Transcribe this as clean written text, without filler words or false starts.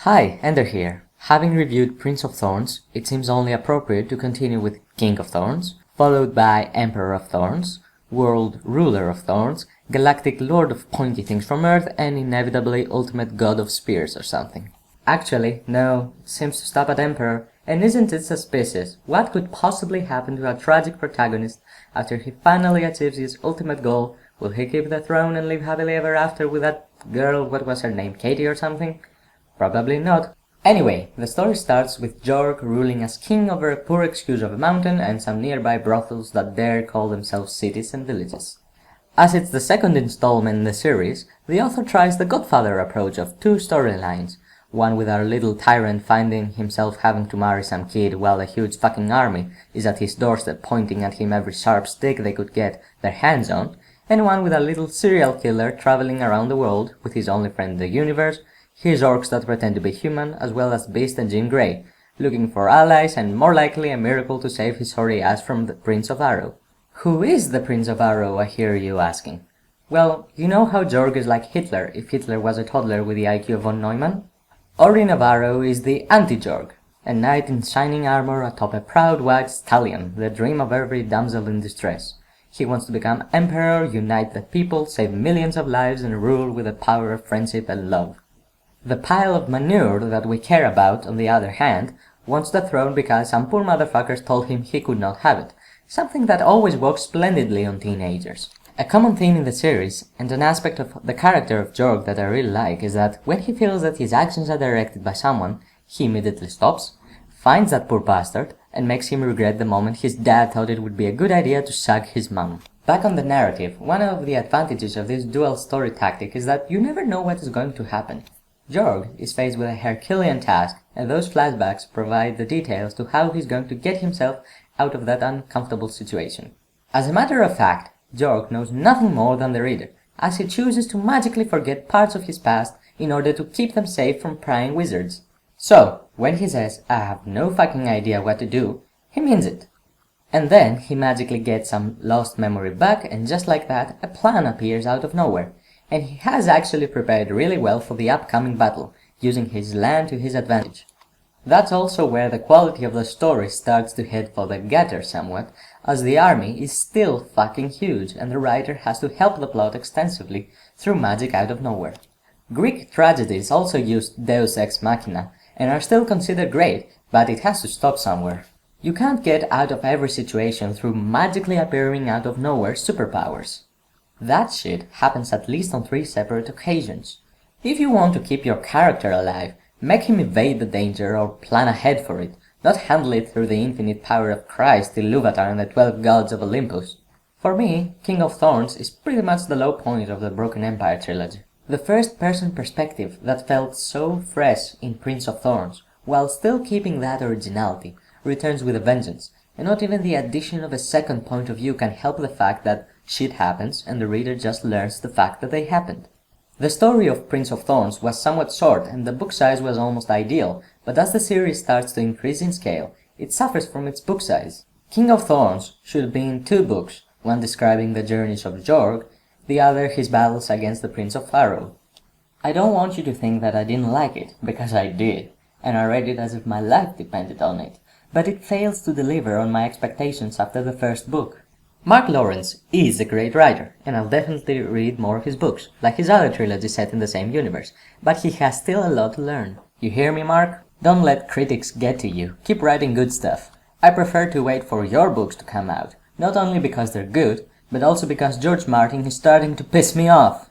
Hi, Ender here. Having reviewed Prince of Thorns, it seems only appropriate to continue with King of Thorns, followed by Emperor of Thorns, World Ruler of Thorns, Galactic Lord of Pointy Things from Earth, and inevitably Ultimate God of Spears or something. Actually, no, seems to stop at Emperor, and isn't it suspicious? What could possibly happen to a tragic protagonist after he finally achieves his ultimate goal? Will he keep the throne and live happily ever after with that girl, what was her name, Katie or something? Probably not. Anyway, the story starts with Jorg ruling as king over a poor excuse of a mountain and some nearby brothels that dare call themselves cities and villages. As it's the second installment in the series, the author tries the Godfather approach of two storylines, one with our little tyrant finding himself having to marry some kid while a huge fucking army is at his doorstep pointing at him every sharp stick they could get their hands on, and one with a little serial killer traveling around the world with his only friend in the universe, his orcs that pretend to be human, as well as Beast and Jean Grey, looking for allies and more likely a miracle to save his sorry ass from the Prince of Arrow. Who is the Prince of Arrow, I hear you asking? Well, you know how Jorg is like Hitler if Hitler was a toddler with the IQ of von Neumann? Orin of Arrow is the anti-Jorg, a knight in shining armor atop a proud white stallion, the dream of every damsel in distress. He wants to become emperor, unite the people, save millions of lives, and rule with the power of friendship and love. The pile of manure that we care about, on the other hand, wants the throne because some poor motherfuckers told him he could not have it, something that always works splendidly on teenagers. A common theme in the series, and an aspect of the character of Jorg that I really like, is that when he feels that his actions are directed by someone, he immediately stops, finds that poor bastard, and makes him regret the moment his dad thought it would be a good idea to suck his mum. Back on the narrative, one of the advantages of this dual story tactic is that you never know what is going to happen. Jorg is faced with a Herculean task, and those flashbacks provide the details to how he's going to get himself out of that uncomfortable situation. As a matter of fact, Jorg knows nothing more than the reader, as he chooses to magically forget parts of his past in order to keep them safe from prying wizards. So, when he says, "I have no fucking idea what to do," he means it. And then he magically gets some lost memory back, and just like that, a plan appears out of nowhere. And he has actually prepared really well for the upcoming battle, using his land to his advantage. That's also where the quality of the story starts to head for the gutter somewhat, as the army is still fucking huge and the writer has to help the plot extensively through magic out of nowhere. Greek tragedies also used Deus Ex Machina and are still considered great, but it has to stop somewhere. You can't get out of every situation through magically appearing out of nowhere superpowers. That shit happens at least on 3 separate occasions. If you want to keep your character alive, make him evade the danger or plan ahead for it, not handle it through the infinite power of Christ, Iluvatar, and the 12 gods of Olympus. For me, King of Thorns is pretty much the low point of the Broken Empire trilogy. The first-person perspective that felt so fresh in Prince of Thorns, while still keeping that originality, returns with a vengeance, and not even the addition of a second point of view can help the fact that shit happens and the reader just learns the fact that they happened. The story of Prince of Thorns was somewhat short and the book size was almost ideal, but as the series starts to increase in scale, it suffers from its book size. King of Thorns should be in 2 books, one describing the journeys of Jorg, the other his battles against the Prince of Arrow. I don't want you to think that I didn't like it, because I did, and I read it as if my life depended on it, but it fails to deliver on my expectations after the first book. Mark Lawrence is a great writer, and I'll definitely read more of his books, like his other trilogy set in the same universe, but he has still a lot to learn. You hear me, Mark? Don't let critics get to you. Keep writing good stuff. I prefer to wait for your books to come out, not only because they're good, but also because George Martin is starting to piss me off.